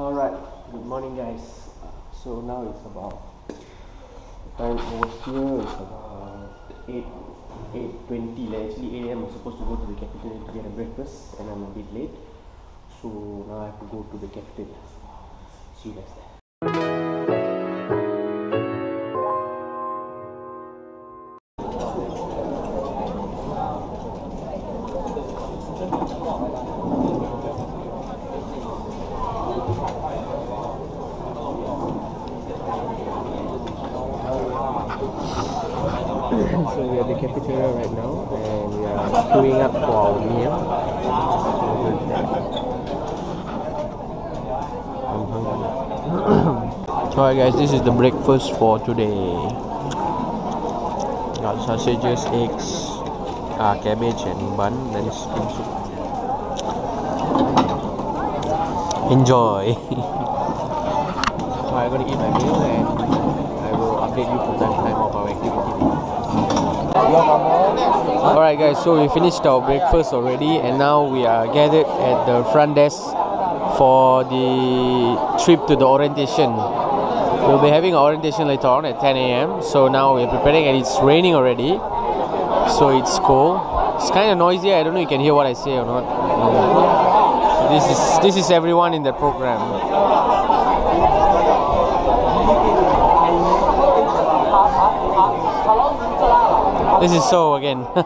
Alright, good morning guys. So now it's about, the time over here is about 8:20. Actually 8 AM I'm supposed to go to the cafeteria to get a breakfast and I'm a bit late. So now I have to go to the cafeteria. See you guys there. So we are at the cafeteria right now and we are queuing up for our meal. I'm hungry. Alright guys, this is the breakfast for today. Got sausages, eggs, cabbage and bun, then spring soup. Enjoy! So I'm going to eat my meal and I will update you from time to time of our activity. Alright guys, so we finished our breakfast already and now we are gathered at the front desk for the trip to the orientation. We'll be having our orientation later on at 10 AM. So now we're preparing and it's raining already. So it's cold. It's kind of noisy. I don't know if you can hear what I say or not. So this is everyone in the program. This is so again. So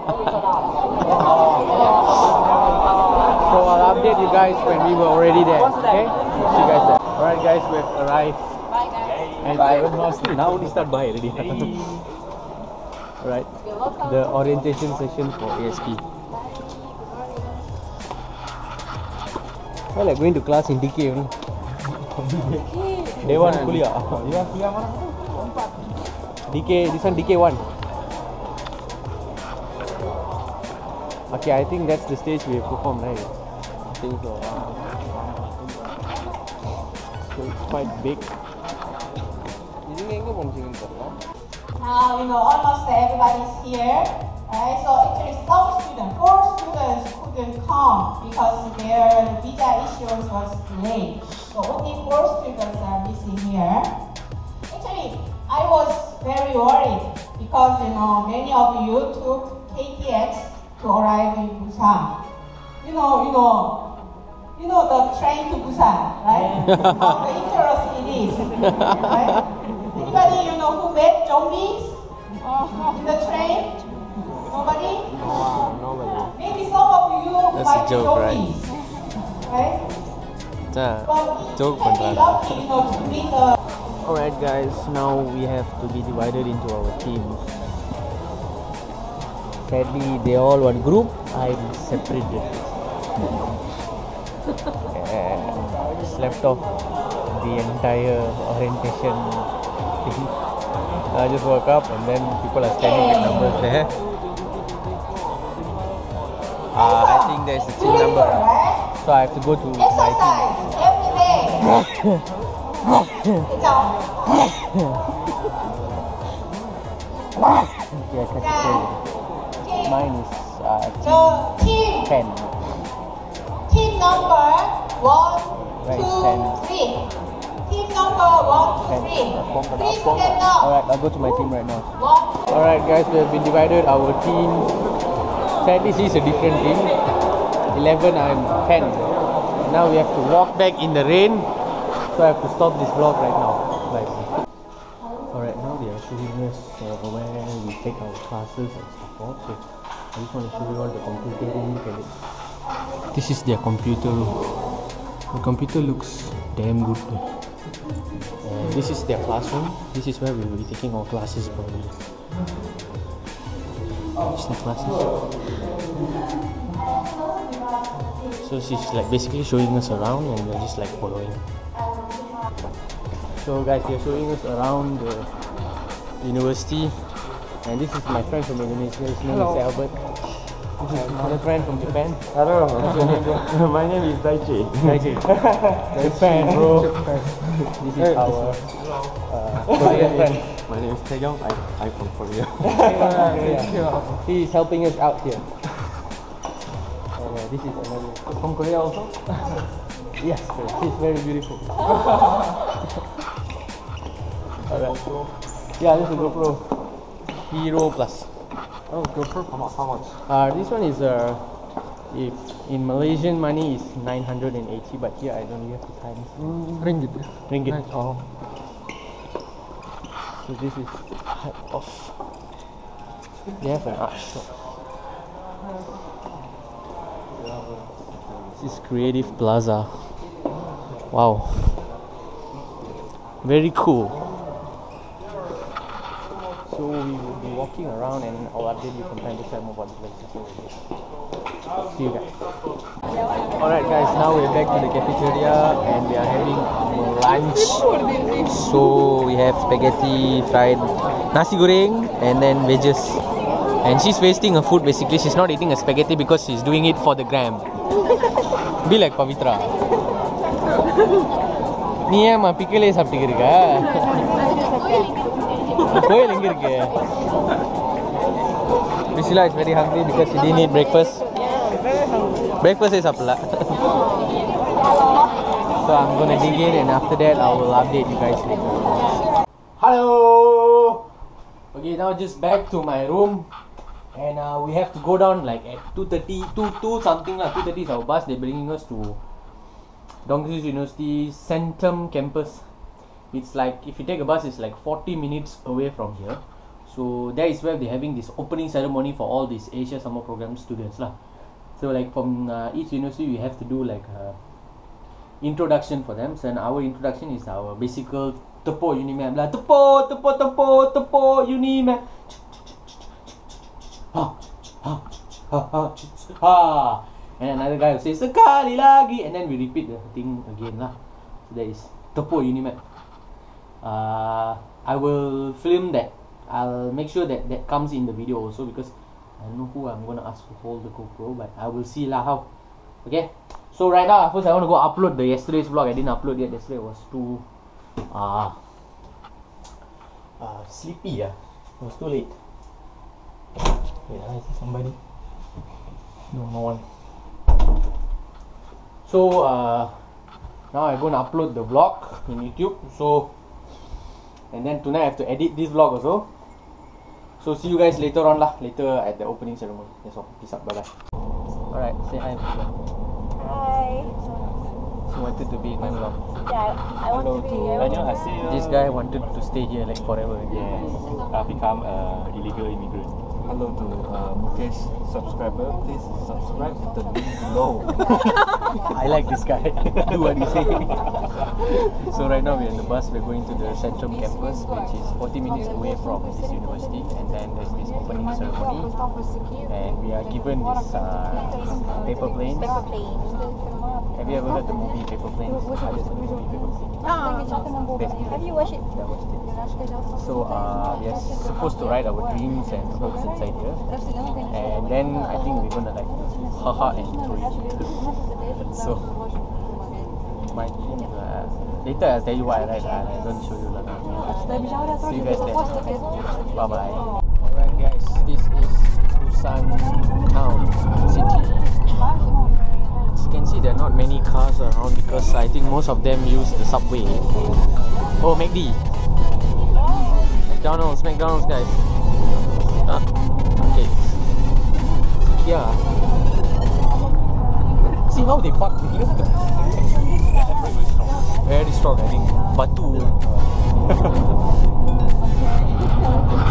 I'll update you guys when we were already there. Okay? See you guys there. Alright guys, we've arrived. Bye guys. And now we start by already. Alright. The orientation session for ASP. Well, like going to class in DK only. Day 1 kuliah. You are kuliah mana? DK, this one DK1. Okay, I think that's the stage we have performed, right? I think so. So it's quite big. Now, almost everybody's here. Right? So actually some students, 4 students couldn't come because their visa issuance was delayed. So only 4 students are missing here. Actually, I was very worried because many of you took KTX to arrive in Busan. You know the train to Busan, right? How dangerous it is, right? Anybody who met zombies in the train? Nobody? Nobody. Maybe some of you might be joke, zombies, right? But Joke can be lucky, to meet the. Alright guys, now we have to be divided into our teams. Sadly, they all one group. I'm separated. Just left off the entire orientation thing. I just woke up and then people are standing with numbers there. I think there's a team number, so I have to go to my Exercise every day. Okay, I can tell you. Mine is team 10. Team number 1, Right, 2, 3. Team number 1, 2, 3. Please stand up. Alright, I'll go to my team right now. 1. Alright guys, we have been divided. Our teams. Sadly, this is a different team. 11 and 10. Now we have to walk back in the rain. So I have to stop this vlog right now. Bye. Alright, now they are showing us where we take our classes and stuff. So I just want to show you all the computer room. Look at it. This is their computer room. The computer looks damn good. This is their classroom. This is where we will be taking our classes probably. This is the classes. So she's like basically showing us around and we're just like following. So guys, they're showing us around the university. And this is my friend from Indonesia. His name is Albert. This is another friend from Japan. Hello. What's your name, bro? My name is Daichi. Daichi. Japan, bro. This is our Korean friend. My name is Taeyong. I'm from Korea. He is helping us out here. This is another from Korea also. Yes, she's very beautiful. Alright. Yeah, this is a GoPro Hero Plus. Oh, GoPro? How much? This one is if in Malaysian money is 980, but here I don't really have the times. Ringgit. Ringgit. Oh. So this is type of. They have an art shop. This is Creative Plaza. Wow. Very cool. So we will be walking around and I'll update you from time to time about the places. See you guys. Alright guys, now we're back to the cafeteria and we are having lunch. So we have spaghetti, fried nasi goreng and then wedges. And she's wasting her food basically. She's not eating a spaghetti because she's doing it for the gram. Be like Pavitra. நீ ஏமா பிக்கலே சாப்பிட்டுக்கு இருக்க? கோயில் எங்க இருக்கு? Priscilla is very hungry because she didn't eat breakfast. Breakfast is சாப்பிடல. So I'm gonna dig in and after that I will update you guys later. Hello. Okay, now just back to my room and we have to go down like at 2:30, 2 something lah. 2:30 is our bus. They're bringing us to Dongsu University Centrum campus. It's like if you take a bus, it's like 40 minutes away from here. So that is where they're having this opening ceremony for all these Asia Summer Program students lah. So like from each university, we have to do like a introduction for them. So and our introduction is our basic tepo Unimap lah. Tepo Unimap. And another guy will say sekali lagi, and then we repeat the thing again lah. So that is tepo Unimap. I will film that. I'll make sure that that comes in the video also because I don't know who I'm gonna ask to hold the GoPro, but I will see lah how. Okay. So right now, first I want to go upload the yesterday's vlog. I didn't upload yet. Yesterday was too sleepy. It was too late. Wait, I see somebody. No one. So now I'm gonna upload the vlog in YouTube. So and then tonight I have to edit this vlog also. So see you guys later on lah. Later at the opening ceremony. That's all. Peace out. Bye bye. Alright, say hi. Hi. She wanted to be in my vlog. Yeah, I want to be. This guy wanted to stay here like forever. Yes. Become illegal immigrant. Hello to Mukesh subscriber. Please subscribe to the link below. I like this guy. Do what you say. So right now we're in the bus. We're going to the Centrum campus, which is 40 minutes away from this university. And then there's this opening ceremony, and we are given this paper planes. Have you ever heard the movie Paper Planes? I just the movie Paper Planes. Have you watched it? Yeah, I watched it. So we are supposed to write our dreams and hopes inside here, and then I think we're gonna like haha and throw it. So my dreams. Later I'll tell you what I write. I don't show you lah. See you guys later. Bye bye. Alright guys, this is Busan town city. As you can see, there are not many cars around because I think most of them use the subway. Oh, McD. McDonald's guys. Okay. Yeah. See how they park. Very strong, I think. Batu.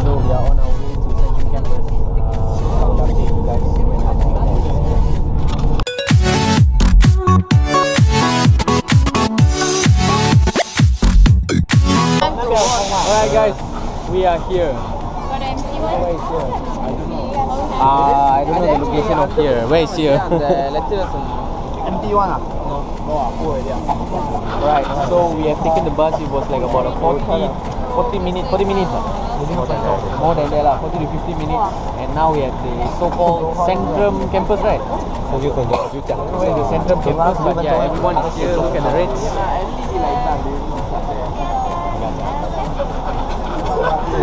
So we are on our way to Central campus. I'll update you guys when I'm on Alright guys, we are here. Where is here? I don't know the location of here. Where is here? Empty one. Right, so we have taken the bus. It was like about a 40 minutes. More than that lah, 40 to 50 minutes. And now we have the so-called Centrum campus, right? Where is the Centrum campus? But yeah, everyone is here. Look at the rates.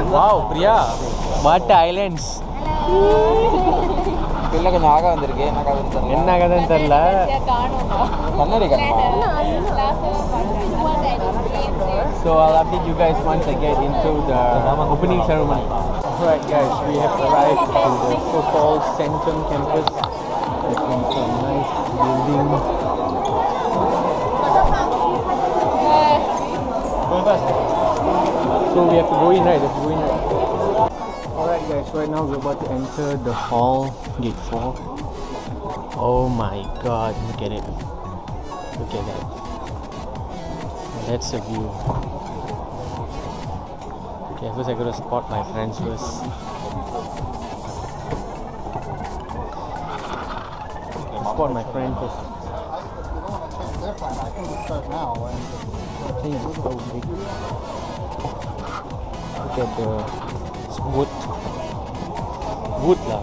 Wow, Priya, Mata Islands. உள்ள கொஞ்சம் ஆக வந்திருக்கு என்ன கதைன்னு தெரியல என்ன கதைன்னு தெரியல கண்ணாடி கண்ணா So I'll update you guys once I get into the opening ceremony. Alright guys, we have arrived to the so-called Centrum campus. It's a nice building. So we have to go in, right? Alright guys, right now we're about to enter the hall, gate 4. Oh my god, look at it. Look at that. That's the view. Okay, first I gotta spot my friends first. Spot my friend first. I think we start now. I think it's so big. Look at the wood. Wood lah.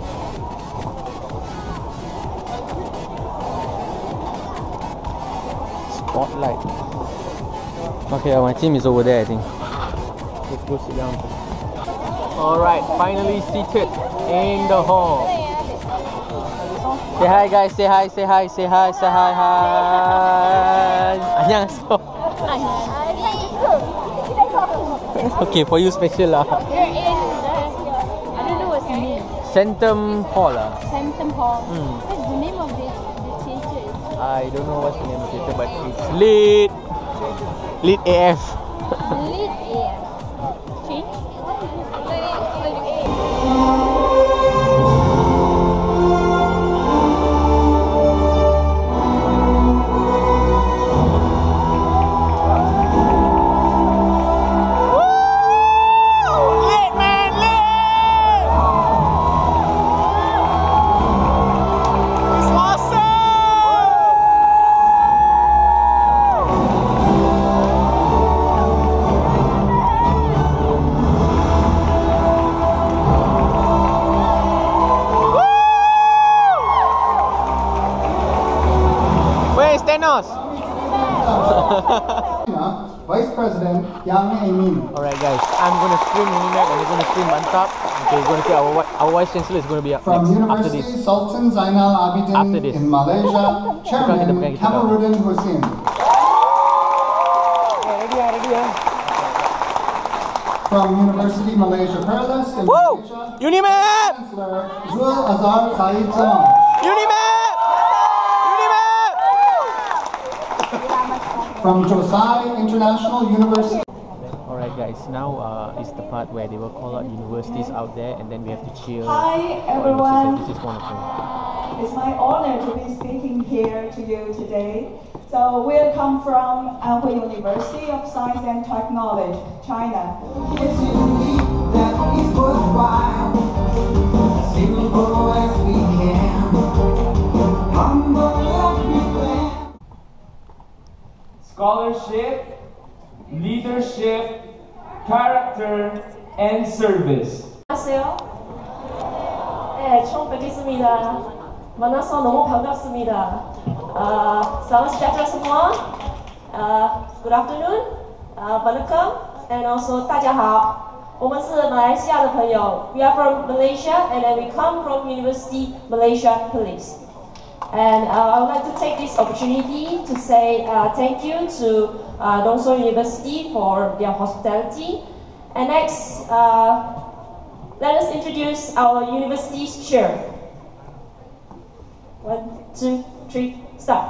Spotlight. Okay, my team is over there I think. Let's go sit down. Alright, finally seated in the hall. Say hi guys, say hi. Annyeonghaseyo. Okay, for you special lah. You're in the, I don't know what's the name. Centrum Hall lah. Centrum Hall. What's the name of this theatre? I don't know what's the name of it, but it's lit. Lit AF. Lit AF. Change? Vice President Yang Amin. Alright guys, I'm gonna stream Unimac and we're gonna stream Mantap. Okay, we're gonna see our Vice Chancellor is gonna be up From next University after this. Sultan Zainal After Abidin this. in Malaysia, Chairman Kamarudin Hussein. Ready. From University Malaysia Perlis in Malaysia, Unimac! Chancellor Zul Azhar Said Zaman. Unimac! From Josai International University. Alright guys, now is the part where they will call out universities out there and then we have to cheer. Hi for everyone. universities. This is one of them. It's my honor to be speaking here to you today. So we come from Anhui University of Science and Technology, China. Scholarship, leadership, character, and service. 안녕하세요. 네, 처음 뵙겠습니다. 만나서 너무 반갑습니다. Selamat sejahtera semua. Good afternoon. 晚安 and also 大家好。我们是马来西亚的朋友。We are from Malaysia and then we come from University Malaysia Police. And I would like to take this opportunity to say thank you to Dongso University for their hospitality. And next, let us introduce our university's chair. 1, 2, 3, start.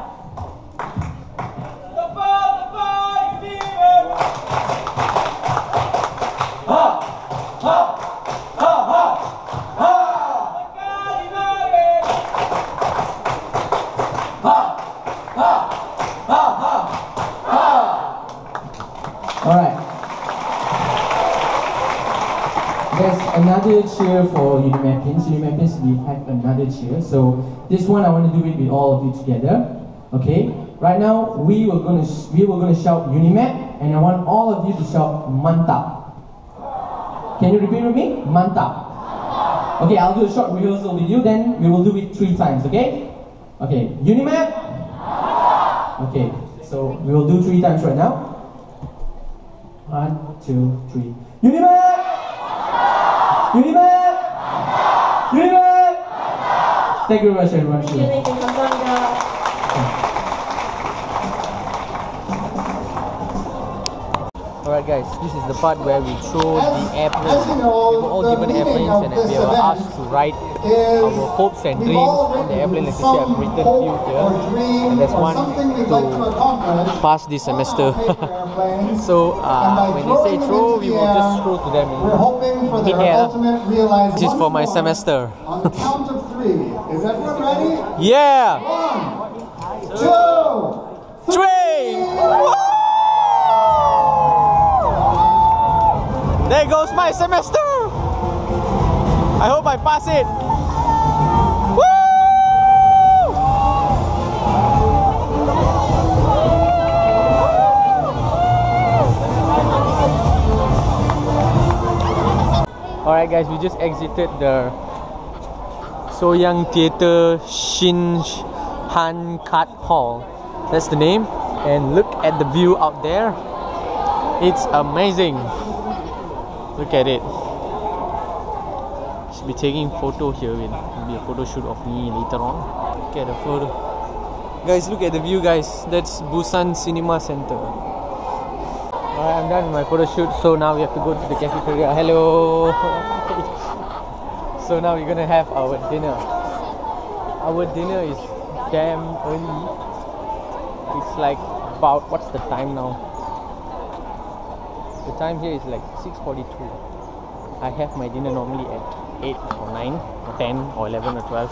Alright. There's another cheer for Unimapians. Unimapians, we have another cheer. So this one I want to do it with all of you together. Okay? Right now we were gonna shout Unimap, and I want all of you to shout Mantap. Can you repeat with me? Mantap. Okay, I'll do a short rehearsal with you, then we will do it 3 times, okay? Okay, Unimap. Okay, so we will do 3 times right now. 1, 2, 3. Unimap! Unimap! Unimap! Thank you very much, everyone. 감사합니다. Alright guys, this is the part where we show the airplanes. As you know, We were all the given meaning airplanes of and this we were event asked to write is our hopes and we've dreams all on the airplane. Like you see, I've written hope few here. or dream And there's or one something we'd like to accomplish pass this on our semester. paper airplanes, So and by when they say throwing them throw, into we the will just air, throw to them. we're hoping for their Yeah. ultimate realization. This is for my semester. On the count of 3. Is everyone ready? Yeah! 1, 2, 3! There goes my semester! I hope I pass it! Woo! Alright guys, we just exited the Soyang Theatre Shin Han Kat Hall. That's the name. And look at the view out there. It's amazing. Look at it. Should be taking photo here. Will be a photo shoot of me later on. Look at the photo. Guys, look at the view, guys. That's Busan Cinema Center. Alright, I'm done with my photo shoot. So now we have to go to the cafeteria. Hello. So now we're gonna have our dinner. Our dinner is damn early. It's like about, what's the time now? The time here is like 6:42. I have my dinner normally at 8 or 9 or 10 or 11 or 12.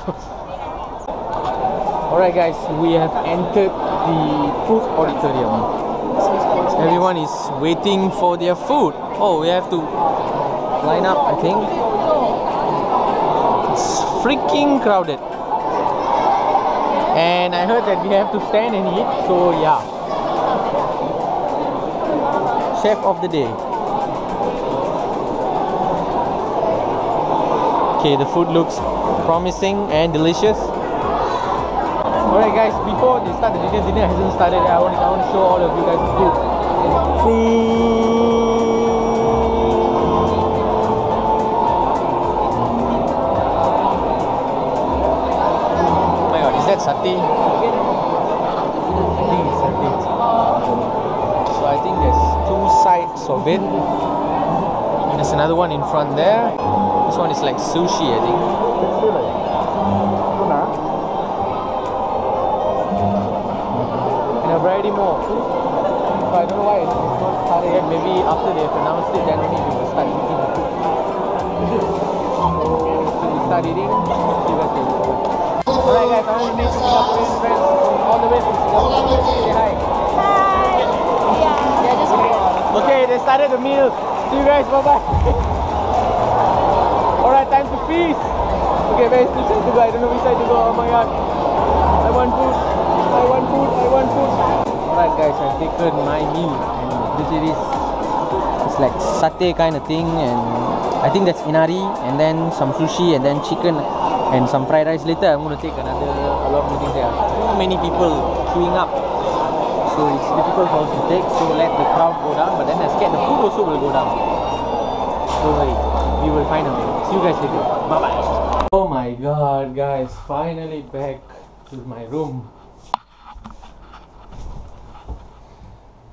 Alright guys, we have entered the food auditorium. Everyone is waiting for their food. Oh, we have to line up, I think. It's freaking crowded. And I heard that we have to stand and eat, so yeah. Chef of the day. Okay, the food looks promising and delicious. Alright guys, before they start the dinner hasn't started. I want to show all of you guys the food. Oh my god, is that satay? I think it's satay. So I think there's 2 sides of it. There's another one in front there. This one is like sushi, I think. And a variety more. So I don't know why it's not started yet. Maybe after they have announced it, then only we will start eating the food. So we start eating. See you guys later. Alright guys, I want to meet Singaporean friends all the way from Singapore. Say hi. Okay, they started the meal. See you guys, bye bye. Alright, time to feast. Okay, where is which side to go? I don't know which side to go. Oh my god. I want food. I want food. I want food. Alright guys, I've taken my meal. And this it is. It's like satay kind of thing. And I think that's inari. And then some sushi. And then chicken. And some fried rice. Later I'm going to take a lot more things there. Too many people queuing up. So it's difficult for us to take, so let the crowd go down, but then I scared the food also will go down. Don't worry, we will find a way. See you guys later. Bye bye. Oh my god guys, finally back to my room.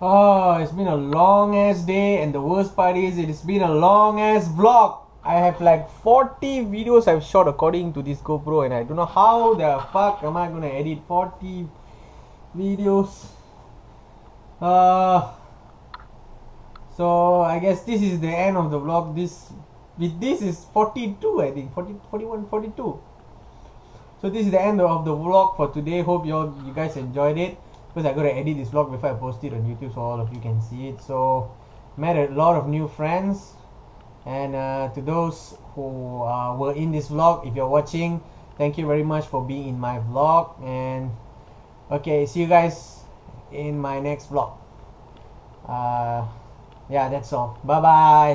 Oh, it's been a long ass day, and the worst part is it's been a long ass vlog. I have like 40 videos I've shot according to this GoPro, and I don't know how the fuck am I gonna edit 40 videos. So I guess this is the end of the vlog. This is 42, I think 40, 41, 42. So this is the end of the vlog for today. Hope you guys enjoyed it, because I gotta edit this vlog before I post it on YouTube so all of you can see it. So met a lot of new friends, and to those who were in this vlog, if you're watching, thank you very much for being in my vlog. And okay, see you guys in my next vlog. Yeah, that's all. Bye bye.